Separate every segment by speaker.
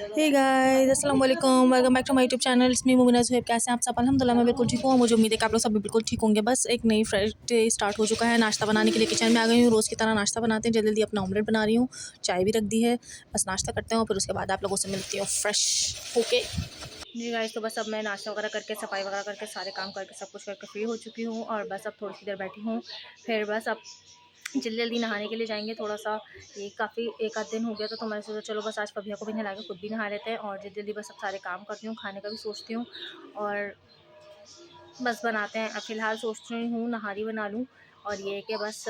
Speaker 1: हे guys, अस्सलाम वालेकुम, welcome back to my YouTube channel. It's me Mubina Zuhaib. कैसे हैं आप सब? अल्हम्दुलिल्लाह मैं बिल्कुल ठीक हूँ और मुझे उम्मीद है कि आप लोग सब भी बिल्कुल ठीक होंगे। बस एक नई फ्रेश डे स्टार्ट हो चुका है। नाश्ता बनाने के लिए किचन में आ गई हूँ। रोज़ की तरह नाश्ता बनाते हैं, जल्दी जल्दी अपना ऑमलेट बना रही हूँ। चाय भी रख दी है, बस नाश्ता करते हैं और फिर उसके बाद आप लोगों से मिलती हूँ फ्रेश होके। जी गाइस, तो बस अब मैं नाश्ता वगैरह करके, सफाई वगैरह करके, सारे काम करके, सब कुछ करके फ्री हो चुकी हूँ और बस अब थोड़ी सी देर बैठी हूँ। फिर बस अब जल्दी जल्दी नहाने के लिए जाएंगे। थोड़ा सा ये काफ़ी एक आध दिन हो गया तो मैंने सोचा चलो बस आज फबिया को भी नहला के खुद भी नहा लेते हैं और जल्दी जल्दी बस अब सारे काम करती हूँ। खाने का भी सोचती हूँ और बस बनाते हैं। अब फ़िलहाल सोच रही हूँ नहारी बना लूँ और ये कि बस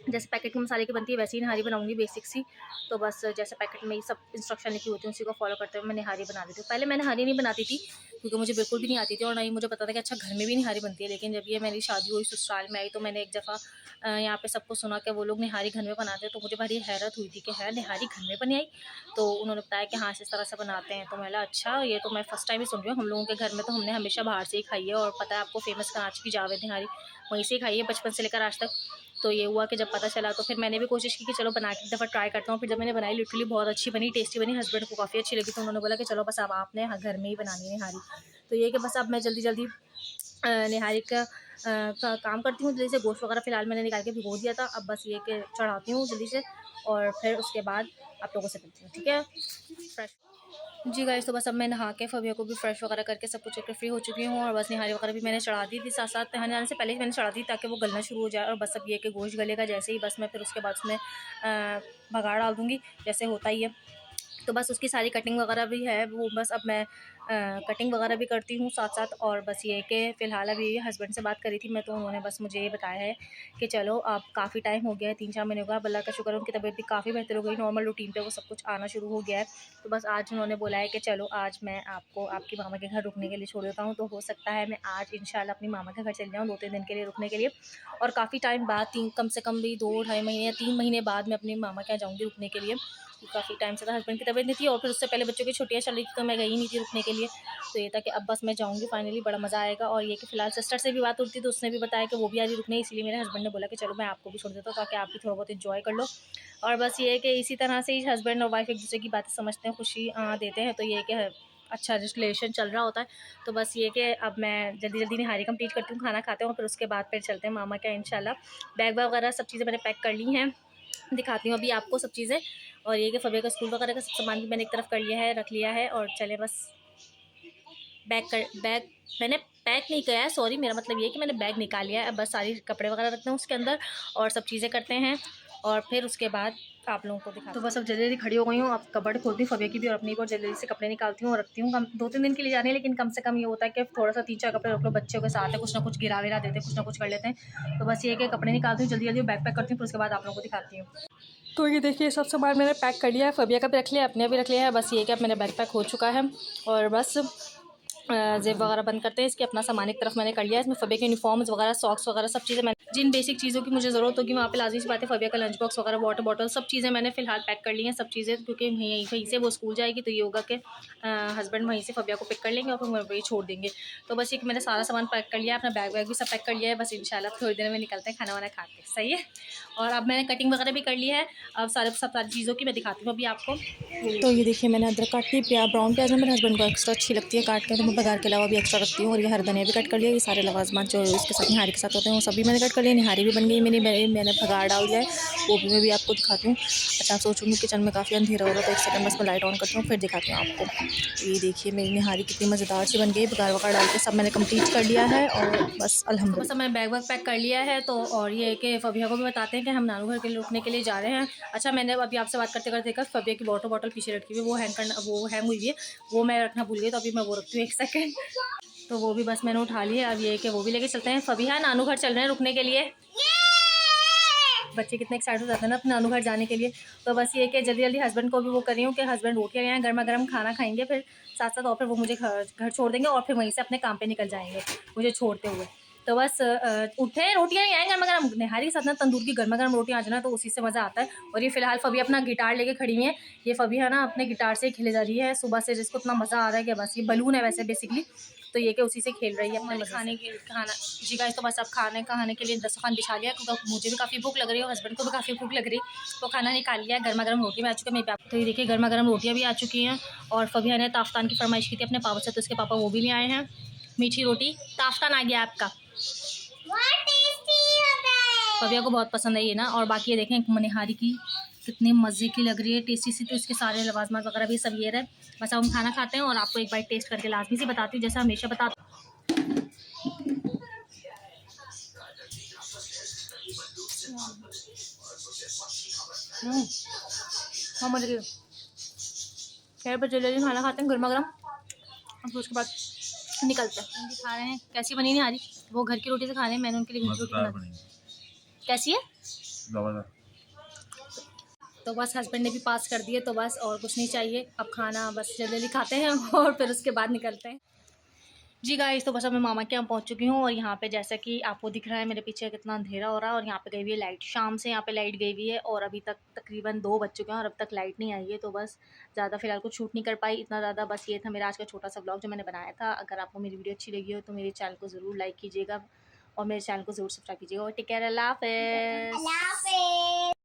Speaker 1: जैसे पैकेट के मसाले की बनती है वैसे ही नहारी बनाऊंगी, बेसिक सी। तो बस जैसे पैकेट में ही सब इंस्ट्रक्शन लिखी होती है उसी को फॉलो करते हुए मैं नहारी बना देती हूँ। पहले मैं नहारी नहीं बनाती थी क्योंकि मुझे बिल्कुल भी नहीं आती थी और ना ही मुझे पता था कि अच्छा घर में भी नहारी बनती है। लेकिन जब ये मेरी शादी हुई, ससुराल में आई, तो मैंने एक दफ़ा यहाँ पे सबको सुना कि वो लोग निहारी घर में बनाते हैं। तो मुझे बड़ी हैरत हुई थी कि है निहारी घर में बनी आई। तो उन्होंने बताया कि हाँ इस तरह से बनाते हैं। तो मैं बोला अच्छा, ये तो मैं फ़र्स्ट टाइम ही सुन रही हूँ। हम लोगों के घर में तो हमने हमेशा बाहर से ही खाई है और पता है आपको फेमस कराची की जावेद निहारी, वहीं से ही खाई है बचपन से लेकर आज तक। तो ये हुआ कि जब पता चला तो फिर मैंने भी कोशिश की कि चलो बना के एक दफ़ा ट्राई करता हूँ। फिर जब मैंने बनाई लिटरली बहुत अच्छी बनी, टेस्टी बनी। हस्बैंड को काफ़ी अच्छी लगी तो उन्होंने बोला कि चलो बस अब आपने घर में ही बनानी है निहारी। तो ये कि बस अब मैं जल्दी जल्दी निहारी का काम करती हूँ जल्दी से। गोश्त वगैरह फ़िलहाल मैंने निकाल के भिगो दिया था, अब बस ये कि चढ़ाती हूँ जल्दी से और फिर उसके बाद आप लोगों से मिलती हूँ, ठीक है? फ्रेश जी गाइस, तो बस अब मैं नहा के फबिया को भी फ्रेश वगैरह करके सब कुछ करके फ्री हो चुकी हूँ और बस निहारी वगैरह भी मैंने चढ़ा दी थी। साथ साथ नहाने आने से पहले ही मैंने चढ़ा दी ताकि वो गलना शुरू हो जाए। और बस अब ये कि गोश्त गलेगा जैसे ही, बस मैं फिर उसके बाद उसमें बघाड़ डाल दूँगी जैसे होता ही है। तो बस उसकी सारी कटिंग वगैरह भी है वो, बस अब मैं कटिंग वगैरह भी करती हूँ साथ साथ। और बस ये कि फ़िलहाल अभी हस्बैंड से बात करी थी मैं, तो उन्होंने बस मुझे ये बताया है कि चलो अब काफ़ी टाइम हो गया है, 3-4 महीने हो गया। अब अल्लाह का शुक्र है उनकी तबीयत भी काफ़ी बेहतर हो गई, नॉर्मल रूटीन पे वो सब कुछ आना शुरू हो गया है। तो बस आज उन्होंने बोला है कि चलो आज मैं आपको आपकी मामा के घर रुकने के लिए छोड़ देता हूँ। तो हो सकता है मैं आज इंशाल्लाह अपनी मामा के घर चली जाऊँ 2-3 दिन के लिए रुकने के लिए। और काफ़ी टाइम बाद, तीन कम से कम भी 2 ढाई महीने या 3 महीने बाद मैं अपनी मामा के यहाँ जाऊँगी रुकने के लिए। काफ़ी टाइम से था, हस्बैंड की तबीयत नहीं थी और फिर उससे पहले बच्चों की छुट्टियाँ चल रही थी तो मैं गई नहीं थी रुकने के लिए। तो ये था कि अब बस मैं जाऊँगी फाइनली, बड़ा मज़ा आएगा। और ये कि फ़िलहाल सिस्टर से भी बात हुई थी तो उसने भी बताया कि वो भी आ रही रुकने, इसलिए मेरे हस्बैंड ने बोला कि चलो मैं आपको भी छोड़ देता हूँ ताकि आप भी थोड़ा बहुत एंजॉय कर लो। और बस ये है कि इसी तरह से ही हस्बैंड और वाइफ एक दूसरे की बातें समझते हैं, खुशी देते हैं। तो ये है कि अच्छा रिलेशन चल रहा होता है। तो बस ये कि अब मैं जल्दी जल्दी निहारी कंप्लीट करती हूँ, खाना खाते हैं और फिर उसके बाद फिर चलते हैं मामा के इंशाल्लाह। बैग वगैरह सब चीज़ें मैंने पैक कर ली हैं, दिखाती हूँ अभी आपको सब चीज़ें। और ये कि फ़बिया का स्कूल वगैरह का सब सामान भी मैंने एक तरफ कर लिया है, रख लिया है और चले बस बैग मैंने पैक नहीं किया है, सॉरी, मेरा मतलब ये है कि मैंने बैग निकाल लिया है। अब बस सारी कपड़े वगैरह रखते हैं उसके अंदर और सब चीज़ें करते हैं और फिर उसके बाद आप लोगों को दिखा। तो बस अब जल्दी जल्दी खड़ी हो गई हूँ, अब कबर्ड खोलती हूँ फ़बिया की भी और अपनी भी, और जल्दी जल्दी से कपड़े निकालती हूँ और रखती हूँ। कम 2-3 दिन के लिए जा रहे हैं लेकिन कम से कम ये होता है कि थोड़ा सा 3-4 कपड़े रख लो, बच्चों के साथ है, कुछ ना कुछ गिरा विरा देते हैं, कुछ ना कुछ कर लेते हैं। तो बस ये कि कपड़े निकालती हूँ जल्दी जल्दी, बैग पैक करती हूँ, फिर उसके बाद आप लोगों को दिखाती हूँ। तो ये देखिए सब सामान मैंने पैक कर लिया है, फ़बिया का भी रख लिया, अपने भी रख लिया है। बस ये कि अब मेरा बैग पैक हो चुका है और बस जेब वगैरह बंद करते हैं इसके। अपना सामान एक तरफ मैंने कर लिया है, इसमें फ़बिया के यूनिफॉर्म्स वगैरह, सॉक्स वगैरह सब चीज़ें मैंने, जिन बेसिक चीज़ों की मुझे ज़रूरत होगी वहाँ पे लाज़मी सी बात है, फ़बिया का लंच बॉक्स वगैरह, वाटर बॉटल, सब चीज़ें मैंने फ़िलहाल पैक कर ली हैं सब चीज़ें, क्योंकि वहीं से वो स्कूल जाएगी। तो ये होगा कि हस्बैंड वहीं से फ़बिया को पिक कर लेंगे और फिर वहीं छोड़ देंगे। तो बस ये कि मैंने सारा सामान पैक कर लिया है, अपना बैग वैग भी सब पैक कर लिया है। बस इंशाल्लाह थोड़ी देर में निकलते हैं खाना वाना खा के, सही है। और अब मैंने कटिंग वगैरह भी कर ली है, अब सारी चीज़ों की मैं दिखाती हूँ अभी आपको। तो ये देखिए मैंने अदरक काट ली, ब्राउन प्याज में मेरे हस्बैंड को एक्स्ट्रा अच्छी लगती है काट के, तो मैं बघार के अलावा भी एक्स्ट्रा रखती हूँ। और ये हरा धनिया भी कट कर लिया, ये सारे लवाजमात जो इसके साथ निहारी के साथ होते हैं वो सभी मैंने कट कर लिया। निहारी भी बन गई मैंने बघार डाल दिया है, वो भी मैं भी आपको दिखाती हूँ। अच्छा, आप सोचूंगी किचन में काफ़ी अंधेरा हो रहा है तो एक सेकंड बस मैं लाइट ऑन करती हूँ फिर दिखाती हूँ आपको। तो ये देखिए मेरी निहारी कितनी मज़ेदार सी बन गई, बघार वघार डाल के सब मैंने कंप्लीट कर लिया है और बस अल्हम्दुलिल्लाह। बस मैंने बैग वैग पैक कर लिया है। तो और ये है कि फ़बिया को भी बताते हैं कि हम नानू घर के लिए रुकने के लिए जा रहे हैं। अच्छा, मैंने अभी आपसे बात करते करते देखा फ़बिया की वाटर बॉटल पीछे रखी हुई है, वो हैंग करना, वो हैंग हुई है, वो मैं रखना भूल गई, तो अभी मैं वो रखती हूँ एक सेकंड। तो वो भी बस मैंने उठा लिया। अब ये है कि वो भी लेके चलते हैं। फ़बिया नानू घर चल रहे हैं रुकने के लिए। बच्चे कितने एक्साइटेड हो जाते हैं ना अपने नानू घर जाने के लिए। तो बस ये कि जल्दी जल्दी हस्बैंड को भी वो कर रही हूँ कि हस्बैंड रोटियाँ आए, गर्मा गर्म खाना खाएंगे, फिर साथ साथ और फिर वो मुझे घर छोड़ देंगे और फिर वहीं से अपने काम पे निकल जाएंगे मुझे छोड़ते हुए। तो बस उठे, रोटियाँ नहीं आएँ गर्मा गर्म, निहारी के साथ ना तंदूर की गर्मा गर्म रोटियाँ आ जाए ना तो उसी से मज़ा आता है। और ये फिलहाल फ़बी अपना गिटार लेके खड़ी हुई है। ये फ़बी है ना अपने गिटार से खेले जा रही है सुबह से, जिसको इतना मज़ा आ रहा है कि बस। ये बलून है वैसे बेसिकली, तो ये कि उसी से खेल रही है अपने मज़े से। खाना जी गाइस, तो बस अब खाने के लिए दस्तरखान बिछा लिया, क्योंकि मुझे भी काफ़ी भूख लग रही है और हस्बैंड को भी काफ़ी भूख लग रही है। तो खाना निकाल लिया, गर्मा गर्म रोटी में आ चुका है मेरे। तो ये देखिए गर्मा गर्म रोटियाँ भी आ चुकी हैं। और फ़बिया ने ताफ्तान की फरमाइश की थी अपने पापा से, तो उसके पापा वो भी आए हैं। मीठी रोटी ताफ्तान आ गया आपका, फ़बिया को बहुत पसंद है ये ना। और बाकी ये देखें मनिहारी की कितनी मज़े की लग रही है, टेस्टी सी। तो इसके सारे लवाजमात वगैरह भी सब ये रहे। बस अब हम खाना खाते हैं और आपको एक बाइट टेस्ट करके लाजमी से बताती हूँ, जैसा हमेशा बताती हूँ। हम खैर पर जल्दी खाना खाते हैं गर्मा गर्म, फिर उसके बाद निकलते हैं। खा रहे हैं, कैसी बनी नहीं आ रही, वो घर की रोटी से खा रहे हैं, मैंने उनके लिए घर की रोटी बना दी। कैसी है? तो बस हस्बैंड ने भी पास कर दिए, तो बस और कुछ नहीं चाहिए। अब खाना बस जल्दी जल्दी खाते हैं और फिर उसके बाद निकलते हैं। जी गाइस, तो बस अब मैं मामा के यहाँ पहुँच चुकी हूँ। और यहाँ पे जैसा कि आपको दिख रहा है मेरे पीछे कितना अंधेरा हो रहा है, और यहाँ पे गई हुई है लाइट। शाम से यहाँ पे लाइट गई हुई है और अभी तक तकरीबन 2 बज चुके हैं और अब तक लाइट नहीं आई है। तो बस ज़्यादा फिलहाल कुछ शूट नहीं कर पाई इतना ज़्यादा। बस ये था मेरा आज का छोटा सा ब्लॉग जो मैंने बनाया था। अगर आपको मेरी वीडियो अच्छी लगी हो तो मेरे चैनल को ज़रूर लाइक कीजिएगा और मेरे चैनल को ज़रूर सब्सक्राइब कीजिएगा। और टेक केयर, अल्लाह हाफ़िज़।